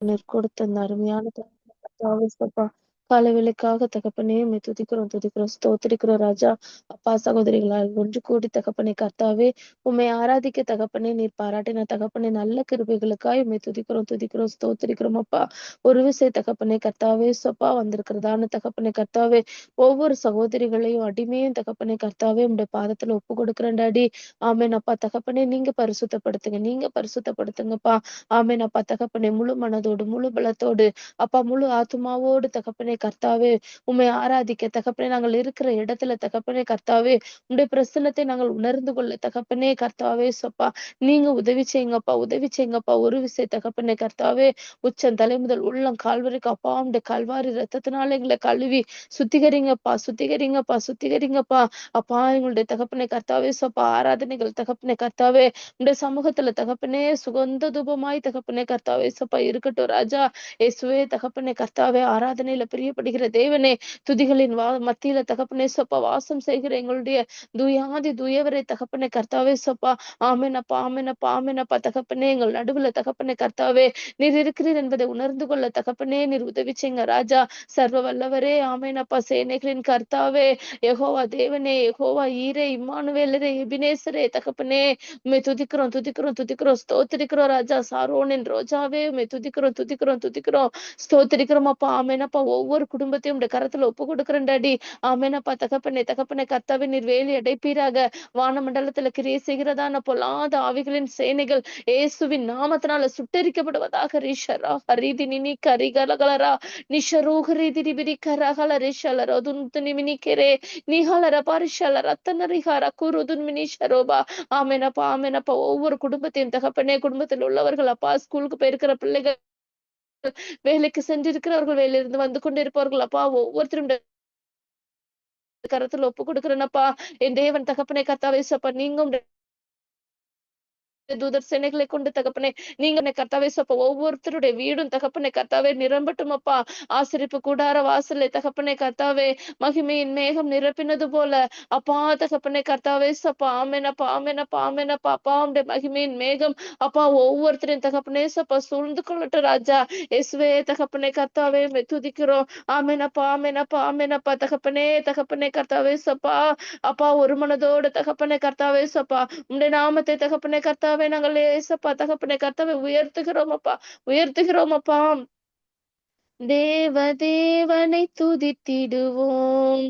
நீர் கொடுத்த அந்த அருமையான கர்த்தாவே சப்பா காலை வேளைக்காக தகப்பனே உம்மை துதிக்கிறோம் துதிக்கிறோம் ஸ்தோத்திரிக்கிறோம் ராஜா. அப்பா சகோதரிகளால் ஒன்று கூடி தகப்பனே கர்த்தாவே உம்மை ஆராதிக்க தகப்பனே நீர் பாராட்டின தகப்பனே நல்ல கிருபைகளுக்காய் உம்மை துதிக்கிறோம் துதிக்கிறோம் ஸ்தோத்திரிக்கிறோம் அப்பா. ஒரு விசை தகப்பனே கர்த்தாவே சப்பா வந்திருக்கிறதான தகப்பனே கர்த்தாவே ஒவ்வொரு சகோதரிகளையும் அடிமையும் தகப்பனே கர்த்தாவே உம்முடைய பாதத்துல ஒப்பு கொடுக்கிறேன் டாடி. ஆமென் அப்பா தகப்பனே நீங்க பரிசுத்தப்படுத்துங்க நீங்க பரிசுத்தப்படுத்துங்கப்பா. ஆமென் அப்பா தகப்பனே முழு மனதோடு முழு பலத்தோடு அப்பா முழு ஆத்துமாவோடு தகப்பனே கர்த்தாவே உம்மை ஆராதிக்க தகப்பனே நாங்கள் இருக்கிற இடத்துல தகப்பனே கர்த்தாவே உம்முடைய பிரசன்னத்தை நாங்கள் உணர்ந்து கொள்ள தகப்பனே கர்த்தாவே சப்பா நீங்க உதவி செய்யுங்கப்பா உதவி செய்யுங்கப்பா. ஒரு விசை தகப்பனே கர்த்தாவே உச்சம் தலை முதல் உள்ளம் கால் வரைக்கும் அப்பா உம்முடைய கல்வாரி ரத்தத்தினால எங்களை கழுவி சுத்திகரிங்கப்பா சுத்திகரிங்கப்பா சுத்திகரிங்கப்பா. அப்பா எங்களுடைய தகப்பனே கர்த்தாவே சப்பா ஆராதனைகள் தகப்பனே கர்த்தாவே உம்முடைய சமூகத்துல தகப்பனே சுகந்த தூபமாய் தகப்பனே கர்த்தாவே சப்பா இருக்கட்டும் ராஜா. இயேசுவே தகப்பனே கர்த்தாவே ஆராதனையில பிரியப்படுகிற தேவனே துதிகளின் மத்தியில தகப்பனே சப்பா வாசம் செய்கிற எங்களுடைய தூயாதி தூயவரை தகப்பனே கர்த்தாவே சப்பா. ஆமெனப்பா ஆமெனப்பா ஆமெனப்பா தகப்பனே எங்கள் நடுவுல தகப்பனே கர்த்தாவே நீர் இருக்கிறீர் என்பதை உணர்ந்து கொள்ள தகப்பனே நீர் உதவி செய்யுங்க ராஜா. சர்வ வல்லவரே ஆமெனப்பா சேனைகளின் கர்த்தாவே யெகோவா தேவனே யெகோவா ஈரே இம்மானுவேலரே எபினேசரே தகப்பனே உம்மை துதிக்கிறோம் துதிக்கிறோம் துதிக்கிறோம் ஸ்தோத்திரிக்கிறோம் ராஜா. சாரோனின் ரோஜாவே உம்மை துதிக்கிறோம் துதிக்கிறோம் துதிக்கிறோம் ஸ்தோத்திரிக்கிறோம் அப்பா. ஆமெனப்பா ஒவ்வொரு குடும்பத்தையும் உடைய கரத்துல ஒப்பு கொடுக்கிறேன் டாடி. ஆமெனப்பா தகப்பனே தகப்பனே கர்த்தாவே நீர் வேலி அடைப்பீராக. வானமண்டலத்துல கிரியை செய்கிறதான பொல்லாத ஆவிகளின் சேனைகள் இயேசுவின் நாமத்தினால சுட்டெரிக்கப்படுவதாக. ரிஷரா ஹரிதி நினி கரிகலகலரா நிஷரூஹரிதி ரிபிரி கரகல ரிஷலர துன்துனி மினிக்கெரே நிஹலர பரிஷல ரத்தனரிஹார குருதுன் மினிஷரோபா. ஆமெனப்பா ஆமெனப்பா ஒவ்வொரு குடும்பத்தையும் தகப்பனே குடும்பத்தில் உள்ளவர்கள் அப்பா ஸ்கூலுக்கு போயிருக்கிற பிள்ளைகள் வேலைக்கு சென்றிருக்கிறவர்கள் வேலையிலிருந்து வந்து கொண்டிருப்பவர்கள் அப்பா ஒவ்வொருத்தரும் கரத்துல ஒப்பு கொடுக்கிறேனப்பா. என் தேவன் தகப்பனே கர்த்தாவே சப்பா நீங்க தூதர் சேனைகளை கொண்டு தகப்பனே நீங்க கர்த்தாவே சப்பா ஒவ்வொருத்தருடைய வீடும் தகப்பனே கர்த்தாவே நிரம்பட்டும் அப்பா. ஆசிரிப்பு கூடார வாசலை தகப்பனே கர்த்தாவே மகிமையின் மேகம் நிரப்பினது போல அப்பா தகப்பனே கர்த்தாவே சப்பா. ஆமெனப்பா ஆமெனப்பா ஆமெனப்பா அப்பா உம்முடைய மகிமையின் மேகம் அப்பா ஒவ்வொருத்தரையும் தகப்பனே சப்பா சூழ்ந்து கொள்ளட்டும் ராஜா. இயேசுவே தகப்பனே கர்த்தாவே உம்மை துதிக்கிறோம். ஆமெனப்பா ஆமெனப்பா ஆமெனப்பா தகப்பனே தகப்பனே கர்த்தாவே சப்பா. அப்பா ஒரு மனதோடு தகப்பனே கர்த்தாவே சப்பா உம்முடைய நாமத்தை தகப்பனே கர்த்தாவே நாங்கள் ஏசப்பா தகப்பனே கர்த்தாவே உயர்த்துகிறோம் அப்பா உயர்த்துகிறோம் அப்பா. தேவனை துதித்திடுவோம்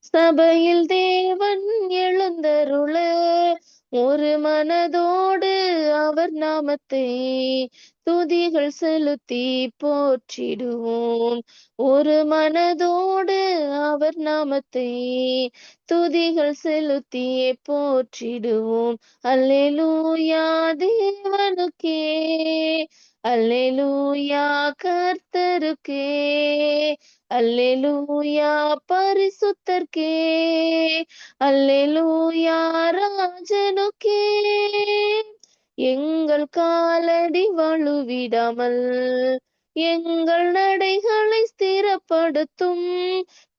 சபையில் தேவன் எழுந்தருள ஒரு மனதோடு அவர் நாமத்தை துதிகள் செலுத்தி போற்றிடுவோம். ஒரு மனதோடு அவர் நாமத்தை துதிகள் செலுத்தி போற்றிடுவோம். அல்லேலூயா தேவனுக்கே அல்லேலூயா கர்த்தருக்கே அல்லேலூயா பரிசுத்தர்க்கே அல்லேலூயா ராஜனுக்கே. எங்கள் காலடி வழுவிடாமல் எங்கள் நடைகளை ஸ்திரப்படுத்தும்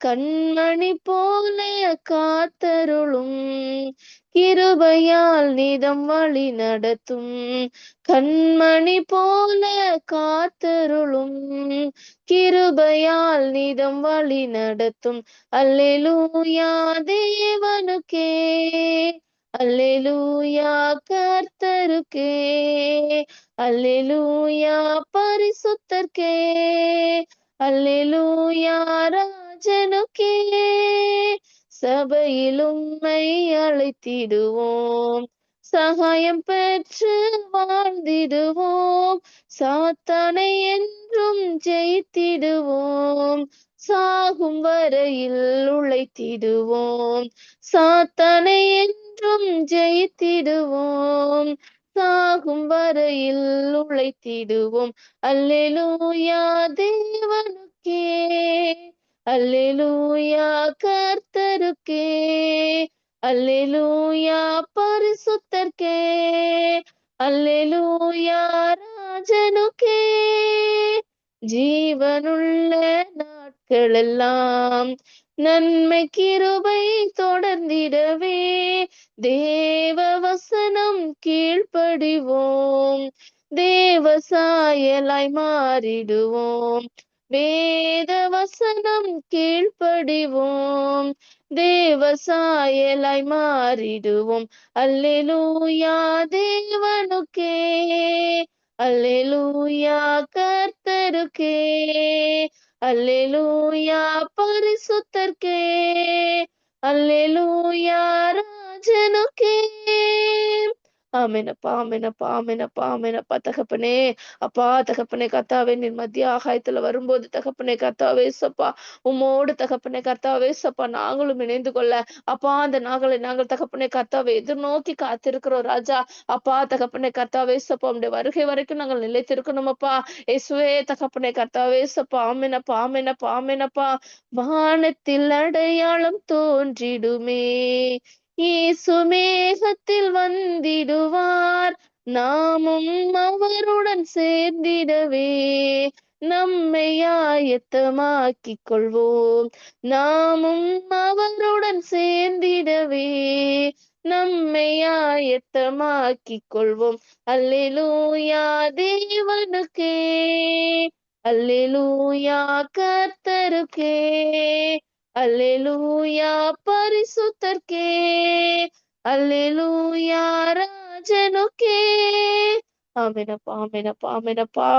கண்மணி போல காத்தருளும் கிருபையால் நிதம் வழி நடத்தும் கண்மணி போல காத்தருளும் கிருபையால் நிதம் வழி நடத்தும். அல்லேலூயா தேவனுக்கே அல்லேலூயா கர்த்தருக்கே அல்லேலூயா பரிசுத்தர்க்கே அல்லேலூயா ராஜனுக்கே. சபையில் உம்மை அழைத்திடுவோம் சகாயம் பெற்று வாழ்ந்திடுவோம் சாத்தானை என்றும் ஜெயித்திடுவோம் சாகும் வரையில் உழைத்திடுவோம் சாத்தானை என்றும் ஜெயித்திடுவோம் சாகும் வரையில் உழைத்திடுவோம். அல்லேலூயா தேவனுக்கே அல்லேலூயா கர்த்தருக்கே அல்லேலூயா பரிசுத்தர்க்கே அல்லேலூயா ராஜனுக்கே. ஜீவனுள்ள நாட்களெல்லாம் நன்மை கிருபை தொடர்ந்திடவே தேவ வசனம் கீழ்ப்படிவோம் தேவ சாயலாய் மாறிடுவோம். வேத வசனம் கீழ்ப்படிவோம். தேவ சாயலாய் மாறிடுவோம். அல்லேலூயா தேவனுக்கே, அல்லேலூயா கர்த்தருக்கே, அல்லேலூயா பரிசுத்தர்க்கே, அல்லேலூயா ராஜனுக்கே. ஆமெனப்பா, ஆமெனப்பா, ஆமெனப்பா, ஆமெனப்பா தகப்பனே. அப்பா தகப்பனே கர்த்தாவே, நீர் மத்திய ஆகாயத்துல வரும்போது தகப்பனே கர்த்தாவே சப்பா, உம்மோடு தகப்பனே கர்த்தாவே சப்பா, நாங்களும் இணைந்து கொள்ள அப்பா அந்த நாங்கள் தகப்பனே கர்த்தாவே எதிர்நோக்கி காத்திருக்கிறோம் ராஜா. அப்பா தகப்பனே கர்த்தாவே சப்பா, உம்முடைய வருகை வரைக்கும் நாங்கள் நிலைத்திருக்கணும் அப்பா. இயேசுவே தகப்பனே கர்த்தாவே சப்பா, ஆமெனப்பா, ஆமெனப்பா, ஆமெனப்பா. வானத்தில் அடையாளம் தோன்றிடுமே, இயேசு மேகத்தில் வந்திடுவார், நாமும் அவருடன் சேர்ந்திடவே நம்மை ஆயத்தமாக்கிக் கொள்வோம். நாமும் அவருடன் சேர்ந்திடவே நம்மை ஆயத்தமாக்கிக் கொள்வோம். அல்லேலூயா தேவனுக்கே, அல்லேலூயா கர்த்தருக்கே, அல்லேலூயா பரிசுத்தர்க்கே, அல்லேலூயா ராஜனுக்கே. ஆமெனப்பா, ஆமெனப்பா, ஆமெனப்பா.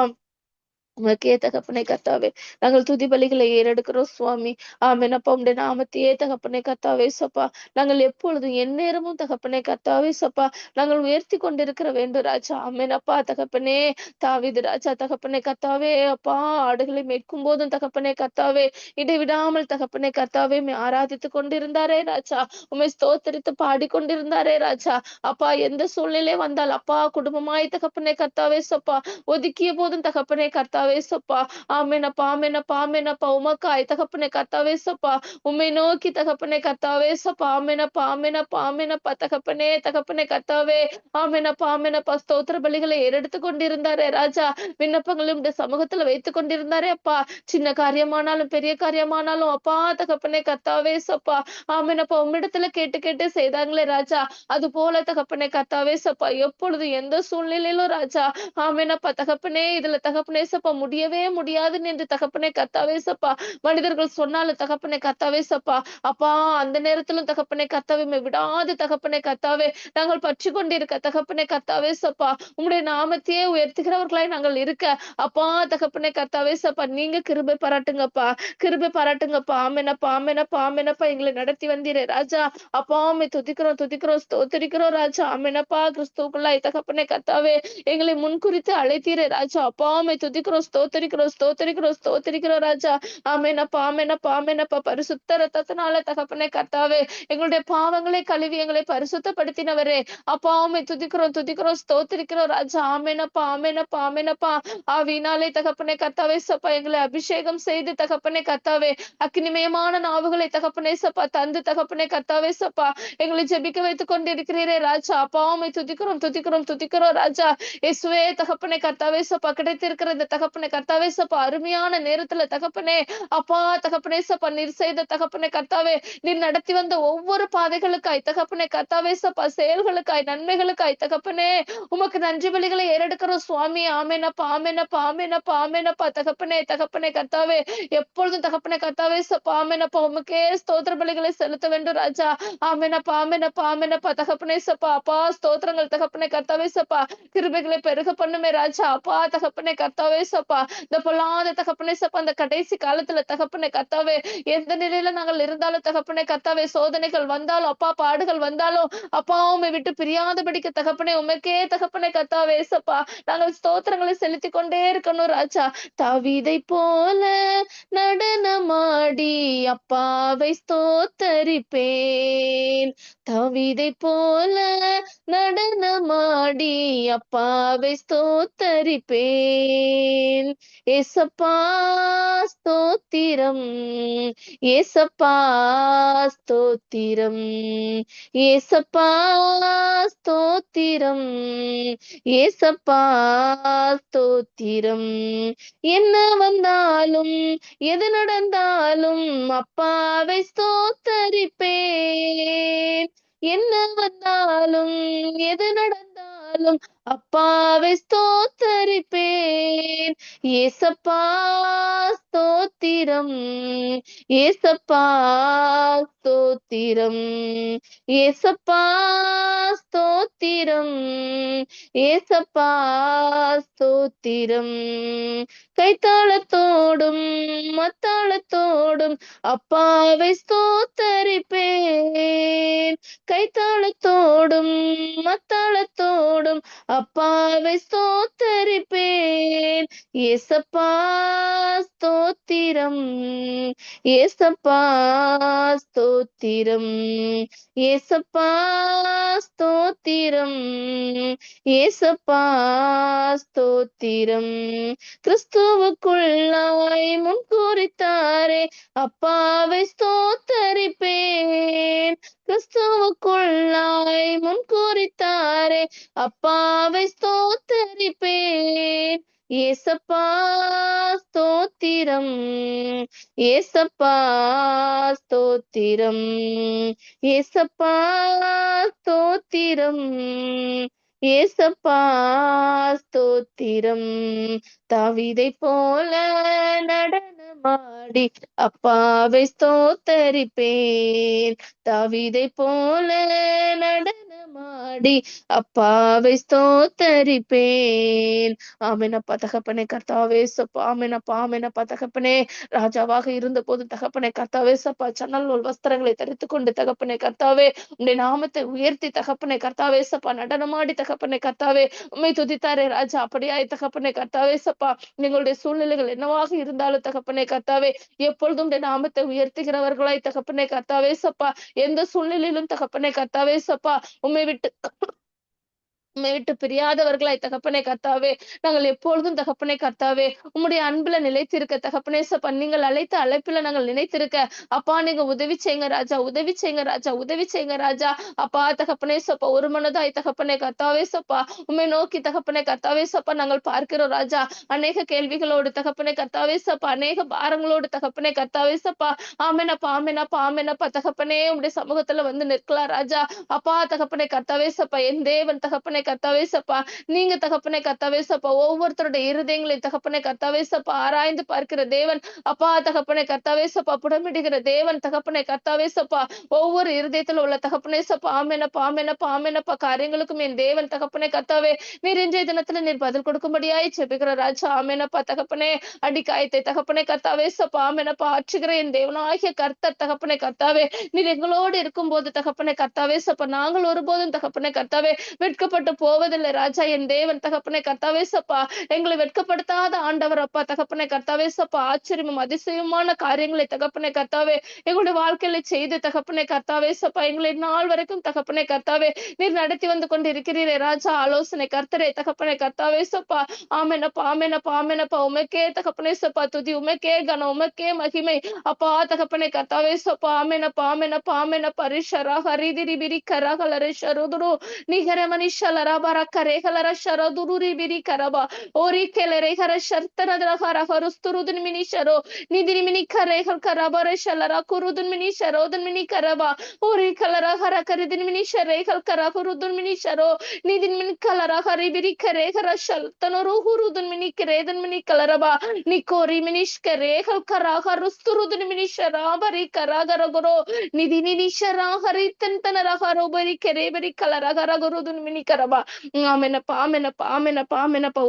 உமக்கே தகப்பனே கர்த்தாவே, நாங்கள் துதி பலிகளை ஏறெடுக்கிறோம் சுவாமி. ஆமென் அப்பா, உம்முடைய நாமத்தையே தகப்பனே கர்த்தாவே சப்பா, நாங்கள் எப்பொழுதும் எந்நேரமும் தகப்பனே கர்த்தாவே சப்பா, நாங்கள் உயர்த்தி கொண்டிருக்கிற வேண்டும் ராஜா. ஆமென் அப்பா தகப்பனே. தாவீது ராஜா தகப்பனே கர்த்தாவே அப்பா, ஆடுகளை மேய்க்கும் போதும் தகப்பனே கர்த்தாவே இடைவிடாமல் தகப்பனே கர்த்தாவே உம்மை ஆராதித்துக் கொண்டிருந்தாரே ராஜா. உம்மை ஸ்தோத்தரித்து பாடிக்கொண்டிருந்தாரே ராஜா. அப்பா எந்த சூழ்நிலை வந்தால் அப்பா குடும்பமாய் தகப்பனே கர்த்தாவே சப்பா, ஒதுக்கிய போதும் தகப்பனே கர்த்தாவே சப்பா, ஆமெனப்பா, ஆமெனப்பா, ஆமெனப்பா, உமக்காய் தகப்பனே கர்த்தாவே சப்பா, உம்மை நோக்கி தகப்பனே கர்த்தாவே சப்பா, ஆமெனப்பா, ஆமெனப்பா, ஆமெனப்பா தகப்பனே, தகப்பனே கர்த்தாவே, ஆமெனப்பா, ஆமெனப்பா. ஸ்தோத்திர பலிகளை ஏறெடுத்துக் கொண்டிருந்தாரே ராஜா. விண்ணப்பங்களும் இந்த சமூகத்துல வைத்துக் கொண்டிருந்தாரே அப்பா. சின்ன காரியமானாலும் பெரிய காரியமானாலும் அப்பா தகப்பனே கர்த்தாவே சப்பா, ஆமெனப்பா, உம்மிடத்துல கேட்டு கேட்டு செய்தாங்களே ராஜா. அது போல தகப்பனே கர்த்தாவே சப்பா, எப்பொழுது எந்த சூழ்நிலையிலும் ராஜா, ஆமெனப்பா தகப்பனே, இதுல தகப்பனே சப்பா முடியவே முடியாதுன்னு என்று தகப்பனே கர்த்தாவே சப்பா மனிதர்கள் சொன்னாலும் தகப்பனே கர்த்தாவே சப்பா, அப்பா அந்த நேரத்திலும் தகப்பனே கர்த்தாவே உம்மை விடாது தகப்பனே கர்த்தாவே நாங்கள் பற்றி கொண்டிருக்க தகப்பனே கர்த்தாவே சப்பா, உம்முடைய நாமத்தையே உயர்த்துகிறவர்களாய் நாங்கள் இருக்க அப்பா தகப்பனே கர்த்தாவே சப்பா, நீங்க கிருபை பாராட்டுங்கப்பா, கிருபை பாராட்டுங்கப்பா. ஆமெனப்பா, ஆமெனப்பா, ஆமெனப்பா, எங்களை நடத்தி வந்தீரே ராஜா. அப்பா உம்மை துதிக்கிறோம், துதிக்கிறோம், ஸ்தோத்திரிக்கிறோம் ராஜா. ஆமெனப்பா, கிறிஸ்துவுக்குள்ளாய் தகப்பனே கர்த்தாவே எங்களை முன்குறித்து அழைத்தீரே ராஜா. அப்பா உம்மை துதிக்கிறோம், ஸ்தோத்திரிக்கிறோம், ஸ்தோத்திரிக்கிறோம், ஸ்தோத்திரிக்கிறோம் ராஜா. ஆமெனப்பா, ஆமெனப்பா, ஆமெனப்பா. பரிசுத்த ரத்தத்தினால தகப்பனே கர்த்தாவே எங்களுடைய பாவங்களை கழுவி எங்களை பரிசுத்தப்படுத்தினவரே, அப்பா உம்மை துதிக்கிறோம், துதிக்கிறோம், ஸ்தோத்திரிக்கிறோம் ராஜா. ஆமெனப்பா, ஆமெனப்பா, ஆமெனப்பா. ஆவியினாலே தகப்பனே கர்த்தாவே சப்பா எங்களை அபிஷேகம் செய்து தகப்பனே கர்த்தாவே அக்கினிமயமான நாவுகளை தகப்பனே சப்பா தந்து தகப்பனே கர்த்தாவே சப்பா எங்களை ஜெபிக்க வைத்துக் கொண்டிருக்கிறீரே ராஜா. அப்பா உம்மை துதிக்கிறோம், துதிக்கிறோம், துதிக்கிறோம் ராஜா. இயேசுவே தகப்பனே கர்த்தாவே சப்பா, கிடைத்திருக்கிற இந்த தகப்பனே கர்த்தாவே சப்பா அருமையான நேரத்துல தகப்பனே அப்பா தகப்பனே சப்பா, நீர் செய்த தகப்பனே கர்த்தாவே, நீர் நடத்தி வந்த ஒவ்வொரு பாதைகளுக்காய் தகப்பனே கர்த்தாவே சப்பா, செயல்களுக்காய் நன்மைகளுக்காய் தகப்பனே உமக்கு நன்றி பலிகளை ஏறெடுக்கிறோம் சுவாமி. ஆமெனப்பா, ஆமெனப்பா, ஆமெனப்பா, ஆமெனப்பா தகப்பனே, தகப்பனே கர்த்தாவே எப்பொழுதும் தகப்பனே கர்த்தாவே சப்பா, ஆமெனப்பா, உமக்கே ஸ்தோத்திர பலிகளை செலுத்த வேண்டும் ராஜா. ஆமெனப்பா, ஆமெனப்பா, ஆமெனப்பா தகப்பனே சப்பா, அப்பா ஸ்தோத்திரங்கள் தகப்பனே கர்த்தாவே சப்பா, கிருபைகளை பெருக பண்ணுமே ராஜா. அப்பா தகப்பனே கர்த்தாவே சப்பா, இந்த பொல்லாத தகப்பனே சப்பா அந்த கடைசி காலத்துல தகப்பனே கர்த்தாவே எந்த நிலையில நாங்கள் இருந்தாலும் தகப்பனே கர்த்தாவே, சோதனைகள் வந்தாலும் அப்பா, பாடுகள் வந்தாலும் அப்பா உம்மை விட்டு பிரியாதபடிக்கு தகப்பனே உமக்கே தகப்பனே கர்த்தாவே சப்பா நாங்கள் ஸ்தோத்திரங்களை செலுத்திக் கொண்டே இருக்கணும் ராஜா. தாவீதை போல நடனமாடி அப்பாவை ஸ்தோத்தரிப்பேன், தாவீதை போல நடனமாடி அப்பாவை ஸ்தோத்தரிப்பேன். ஏசப்பா ஸ்தோத்திரம், ஏசப்பா ஸ்தோத்திரம், ஏசப்பா ஸ்தோத்திரம், ஏசப்பா ஸ்தோத்திரம். என்ன வந்தாலும் எது நடந்தாலும் அப்பாவை ஸ்தோத்தரிப்பேன். என்ன வந்தாலும் எது நடந்தாலும் இருந்தாலும் அப்பாவை ஸ்தோத்தரிப்பேன். ஏசப்பா ஸ்தோத்திரம், ஏசப்பா ஸ்தோத்திரம், ஏசப்பா ஸ்தோத்திரம், ஏசப்பா ஸ்தோத்திரம். கைத்தாளத்தோடும் மத்தாளத்தோடும் அப்பாவை ஸ்தோத்தரிப்பேன். கைத்தாளத்தோடும் மத்தாளத்தோடும் அப்பாவை ஸ்தோத்தரிப்பேன். ஏசப்பா ஸ்தோத்திரம், ஏசப்பா ஸ்தோத்திரம், ஏசப்பா ஸ்தோத்திரம், ஏசப்பா ஸ்தோத்திரம். கிறிஸ்துவுக்குள்ளாய் முன்குறித்தாரே அப்பாவை ஸ்தோத்தரிப்பேன். கிறிஸ்துவுக்குள்ளாய் முன்குறித்தாரே அப்பாவை ஸ்தோத்தரிப்பேன். ஏசப்பா ஸ்தோத்திரம், ஏசப்பா ஸ்தோத்திரம், ஏசப்பா ஸ்தோத்திரம், ஏசப்பா ஸ்தோத்திரம். தாவீதை போல நடனமாடி அப்பாவை ஸ்தோத்தரிப்பேன். தாவீதை போல நடனமாடி அப்பாவை ஸ்தோத்தரிப்பேன். ஆமெனப்பா தகப்பனே கர்த்தாவே சப்பா. ஆமெனப்பா ஆமெனப்பா தகப்பனே. ராஜாவாக இருந்த போது தகப்பனே கர்த்தாவே சப்பா சன்னல் நூல் வஸ்திரங்களை தரித்துக் கொண்டு தகப்பனே கர்த்தாவே உம்முடைய நாமத்தை உயர்த்தி தகப்பனே கர்த்தாவே சப்பா நடனமாடி தகப்பனே கர்த்தாவே உம்மை துதித்தாரே ராஜா. அப்படியாய் தகப்பனே கர்த்தாவே சப்பா எங்களுடைய சூழ்நிலைகள் என்னவாக இருந்தாலும் தகப்பனே கர்த்தாவே எப்பொழுதும் உம்முடைய நாமத்தை உயர்த்துகிறவர்களாய் தகப்பனே கர்த்தாவே சப்பா எந்த சூழ்நிலையிலும் தகப்பனே கர்த்தாவே சப்பா உம்மை விட்டு பிரியாதவர்களாய் தகப்பனே கர்த்தாவே நாங்கள் எப்பொழுதும் தகப்பனே கர்த்தாவே உம்முடைய அன்புல நிலைத்திருக்க தகப்பனே சப்பா நீங்கள் அழைத்த அழைப்புல நாங்கள் நினைத்திருக்க அப்பா நீங்க உதவி செய்யுங்க ராஜா, உதவி செய்யுங்க ராஜா, உதவி செய்யுங்க ராஜா. அப்பா தகப்பனே சப்பா ஒரு மனதாய் தகப்பனே கர்த்தாவே சப்பா உம்மை நோக்கி தகப்பனே கர்த்தாவே சப்பா நாங்கள் பார்க்கிறோம் ராஜா. அநேக கேள்விகளோடு தகப்பனே கர்த்தாவே சப்பா அநேக பாரங்களோடு தகப்பனே கர்த்தாவே சப்பா ஆமெனப்பா ஆமெனப்பா ஆமெனப்பா தகப்பனே உம்முடைய சமூகத்துல வந்து நிற்கலாம் ராஜா. அப்பா தகப்பனே கர்த்தாவே சப்பா என் தேவன் தகப்பனே கர்த்தாவே சப்பா நீங்க தகப்பனே கர்த்தாவே சப்பா ஒவ்வொருத்தருடைய இருதயங்களை தகப்பனே கர்த்தாவே சப்பா ஆராய்ந்து பார்க்கிற தேவன். அப்பா தகப்பனே கர்த்தாவே சப்பா புடமிடுகிற தேவன் தகப்பனே கர்த்தாவே சப்பா ஒவ்வொரு இருதயத்துல உள்ள தகப்பனே சப்பா ஆமெனப்பா ஆமெனப்பா ஆமெனப்பா காரியங்களுக்கும் என் தேவன் தகப்பனே கர்த்தாவே நீர் இன்றைய தினத்துல நீர் பதில் கொடுக்கும்படியாய் செபிக்கிற ராஜா. ஆமெனப்பா தகப்பனே அடிக்காயத்தை தகப்பனே கர்த்தாவே சப்பா ஆமெனப்பா ஆற்றுகிற என் தேவனாகிய கர்த்தர் தகப்பனே கர்த்தாவே நீர் எங்களோடு இருக்கும் போது தகப்பனே கர்த்தாவே சப்பா நாங்கள் ஒருபோதும் தகப்பனே கர்த்தாவே வெட்கப்பட்டு போவதில்லை ராஜா. என் தேவன் தகப்பனே கர்த்தாவே சப்பா எங்களை வெட்கப்படுத்தாத ஆண்டவர் அப்பா தகப்பனே கர்த்தாவே சப்பா ஆச்சரியமும் அதிசயமான காரியங்களை தகப்பனே கர்த்தாவே எங்களுடைய வாழ்க்கையில செய்து தகப்பனே கர்த்தாவே சப்பா எங்களை நாள் வரைக்கும் தகப்பனே கர்த்தாவே நீர் நடத்தி வந்து கொண்டு இருக்கிறீரே ராஜா. ஆலோசனை கர்த்தரே தகப்பனே கர்த்தாவே சப்பா ஆமெனப்பா ஆமெனப்பா ஆமெனப்பா உமக்கே தகப்பனே சப்பா துதி, உமக்கே கனம், உமக்கே மகிமை அப்பா தகப்பனே கர்த்தாவே சப்பா ஆமெனப்பா ஆமெனப்பா ஆமெனப்பா ரிஷரா ஹரிதிரி பிரி கரகல ரிஷருதுரு நிகர மனிஷல ரபர கரேகல ரஷரதுரு பிரி கரபா ஓரி கெலரே ஹர ஷர்த்தனதர ஹர ஹருஸ்துருதுன் மினிஷரோ நிதிரி மினி கரேகல் கரபர ஷலரா குருதுன் மினிஷரோதுன் மினி கரபா ஓரி கலரா ஹர கரிதின் மினிஷரேகல் கரகுருதுன் மினிஷரோ நிதின் மினி கலரா ஹரிபிரி கரேகர ஷல்தனரு ஹுருதுன் மினி கரேதன் மினி கலரபா நிக்கோரி மினிஷ் கரேகல் கரா ஹருஸ்துருதுன் மினிஷரா பரி கரகரகுரோ நிதி நினிஷரா ஹரித்தன் தனரகரோ பரி கரேபரி கலரகரகுருதுன் மினி கரபா. ஆமெனப்பா ஆமெனப்பா ஆமெனப்பா ஆமெனப்பா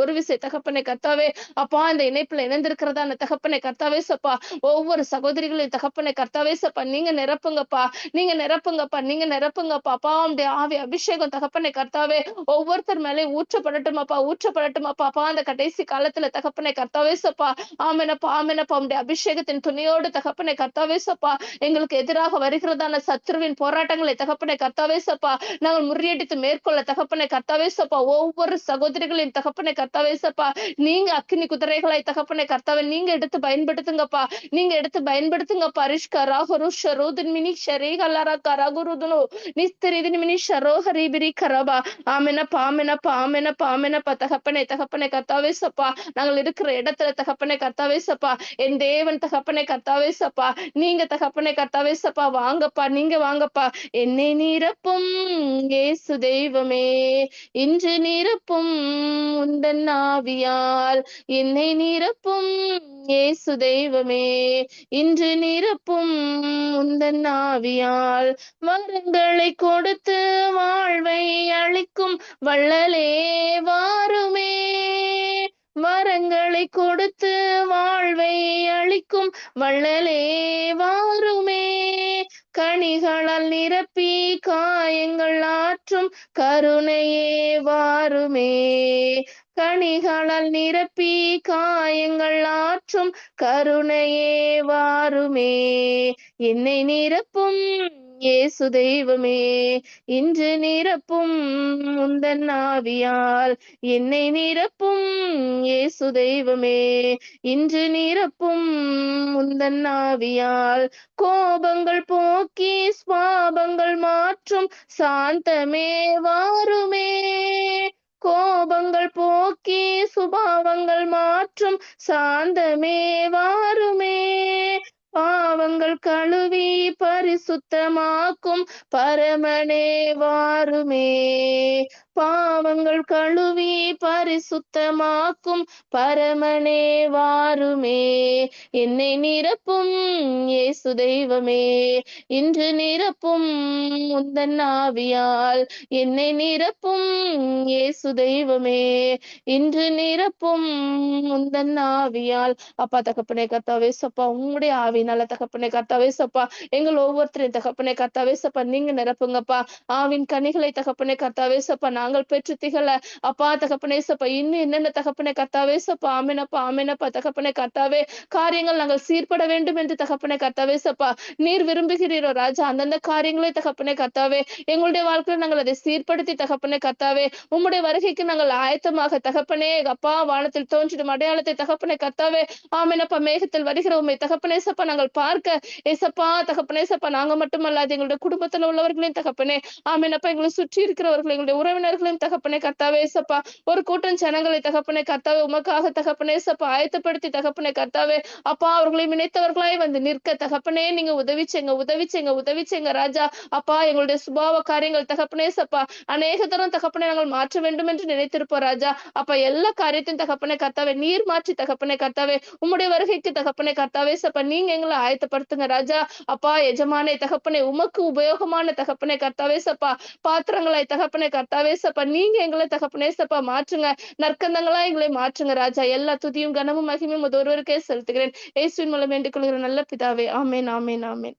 ஒரு விசை தகப்பனை கர்த்தாவே அப்பா இந்த இணைப்புல இணைந்திருக்கிறதா அந்த தகப்பனை கர்த்தாவே சப்பா ஒவ்வொரு சகோதரிகளின் தகப்பனை கர்த்தாவே சப்பா நீங்க நிரப்புங்கப்பா, நீங்க நிரப்புங்கப்பா, நீங்க நிரப்புங்கப்பா. அப்பா உம்முடைய ஆவி அபிஷேகம் தகப்பனை கர்த்தாவே ஒவ்வொருத்தர் மேலே ஊற்றப்படட்டுமாப்பா, ஊற்றப்படட்டுமாப்பா. அப்பா அந்த கடைசி காலத்துல தகப்பனை கர்த்தாவே சப்பா ஆமெனப்பா ஆமெனப்பா உம்முடைய அபிஷேகத்தின் துணியோடு தகப்பனை கர்த்தாவே சப்பா எங்களுக்கு எதிராக வருகிறதான சத்துருவின் போராட்டங்களை தகப்பனை கர்த்தாவே சப்பா நாங்கள் முறியடித்து மேற்கொள்ள தகப்பனை கர்த்தாவே சப்பா ஒவ்வொரு சகோதரிகளின் தகப்பனை கர்த்தாவே சப்பா நீங்க அக்கினி குதிரைகளாய் தகப்பனை கர்த்தாவே நீங்க எடுத்து பயன்படுத்துங்கப்பா, நீங்க எடுத்து பயன்படுத்துங்கப்பா. ரிஷ்கரா ஹருஷரோதின் மினி ஷரீகலரா கரகுருதுனு நிஸ்திரிதின் மினி ஷரோஹரிபிரி கரபா ஆமெனப்பா ஆமெனப்பா ஆமெனப்பா ஆமெனப்பா தகப்பனை தகப்பனை கர்த்தாவே சப்பா நாங்கள் இருக்கிற இடத்துல தகப்பனை கர்த்தாவே சப்பா என் தேவன் தகப்பனை கர்த்தாவே சப்பா நீங்க தகப்பனை கர்த்தாவே சப்பா வாங்கப்பா, நீங்க வாங்கப்பா. என்னை நிரப்பும் இயேசு தெய்வமே தெய்வமே, இன்று நிரப்பும் உந்தன் ஆவியால் என்னை நிரப்பும் இயேசு தெய்வமே, இன்று நிரப்பும் உந்தன் ஆவியால் வரங்களை கொடுத்து வாழ்வை அளிக்கும் வள்ளலே வாருமே, வரங்களை கொடுத்து வாழ்வை அளிக்கும் வள்ளலே வாருமே, கனிகளால் நிரப்பி காயங்கள் ஆற்றும் கருணையே வாருமே, கனிகளால் நிரப்பி காயங்கள் ஆற்றும் கருணையே வாருமே, என்னை நிரப்பும் இயேசு தெய்வமே, இன்று நிரப்பும் உந்தன் ஆவியால் என்னை நிரப்பும் இயேசு தெய்வமே, இன்று நிரப்பும் உந்தன் ஆவியால் கோபங்கள் போக்கி ஸ்வாபங்கள் மாற்றும் சாந்தமே வாருமே, கோபங்கள் போக்கி சுபாவங்கள் மாற்றும் சாந்தமே வாருமே, பாவங்கள் கழுவி பரிசுத்தமாக்கும் பரமனே வாருமே, பாவங்கள் கழுவி பரிசுத்தமாக்கும் பரமனே வாருமே, என்னை நிரப்பும் இயேசு தெய்வமே, இன்று நிரப்பும் உந்தன் ஆவியால் என்னை நிரப்பும் இயேசு தெய்வமே, இன்று நிரப்பும் உந்தன் ஆவியால். அப்பா தகப்பனே கர்த்தாவே சப்பா, உங்களுடைய ஆவினால தகப்பனே கர்த்தாவே சப்பா, எங்கள் ஒவ்வொருத்தரையும் தகப்பனே கர்த்தாவே சப்பா நீங்க நிரப்புங்கப்பா. ஆவின் கனிகளை தகப்பனே கர்த்தாவே சப்பா நாங்கள் பெற்று திகழ அப்பா தகப்பனே சப்பா இன்னும் என்னென்ன தகப்பனே கர்த்தாவே சப்பா ஆமெனப்பா ஆமெனப்பா தகப்பனே கர்த்தாவே காரியங்கள் நாங்கள் சீர்பட வேண்டும் என்று தகப்பனே கர்த்தாவே சப்பா நீர் விரும்புகிறீரோ ராஜா, அந்தந்த காரியங்களை தகப்பனே கர்த்தாவே எங்களுடைய வாழ்க்கையில் நாங்கள் அதை சீர்படுத்தி தகப்பனே கர்த்தாவே உம்முடைய வருகைக்கு நாங்கள் ஆயத்தமாக தகப்பனே அப்பா வானத்தில் தோன்றிடும் அடையாளத்தை தகப்பனே கர்த்தாவே ஆமெனப்பா மேகத்தில் வருகிற உண்மை தகப்பனே சப்பா நாங்கள் பார்க்க ஏசப்பா தகப்பனே சப்பா நாங்க மட்டுமல்லாது எங்களுடைய குடும்பத்துல உள்ளவர்களையும் தகப்பனே ஆமெனப்பா எங்களை சுற்றி இருக்கிறவர்கள் எங்களுடைய உறவினர்களையும் தகப்பனே கர்த்தாவே சப்பா ஒரு கூட்டம் ஜனங்களை தகப்பனே கர்த்தாவே உமக்காக தகப்பனே சப்பா ஆயத்தப்படுத்தி தகப்பனே கர்த்தாவே அப்பா அவர்களை நினைத்தவர்களாய் வந்து நிற்க தகப்பனே நீங்க உதவிச்சேங்க ராஜா. அப்பா எங்களுடைய சுபாவ காரியங்கள் தகப்பனே சப்பா அநேக தரம் தகப்பனே நாங்கள் மாற்ற வேண்டும் என்று நினைத்திருப்போம் ராஜா. அப்ப எல்லா காரியத்தையும் தகப்பனே கர்த்தாவே நீர் மாற்றி தகப்பனே கர்த்தாவே உம்முடைய வருகைக்கு தகப்பனே கர்த்தாவே சப்பா நீங்க எங்களை ஆயத்தப்படுத்துங்க ராஜா. அப்பா எஜமானே தகப்பனே உமக்கு உபயோகமான தகப்பனே கர்த்தாவே சப்பா பாத்திரங்களை தகப்பனே கர்த்தாவே சப்பா நீங்க எங்களை தகப்பனே சப்பா மாற்றுங்க, நற்கந்தங்களா எங்களை மாற்றுங்க ராஜா. எல்லா துதியும் கனமும் மகிமையும் ஒருவருக்கே செலுத்துகிறேன். இயேசுவின் மூலம் வேண்டிக் கொள்கிற நல்ல பிதாவே, ஆமேன் ஆமேன் ஆமேன்.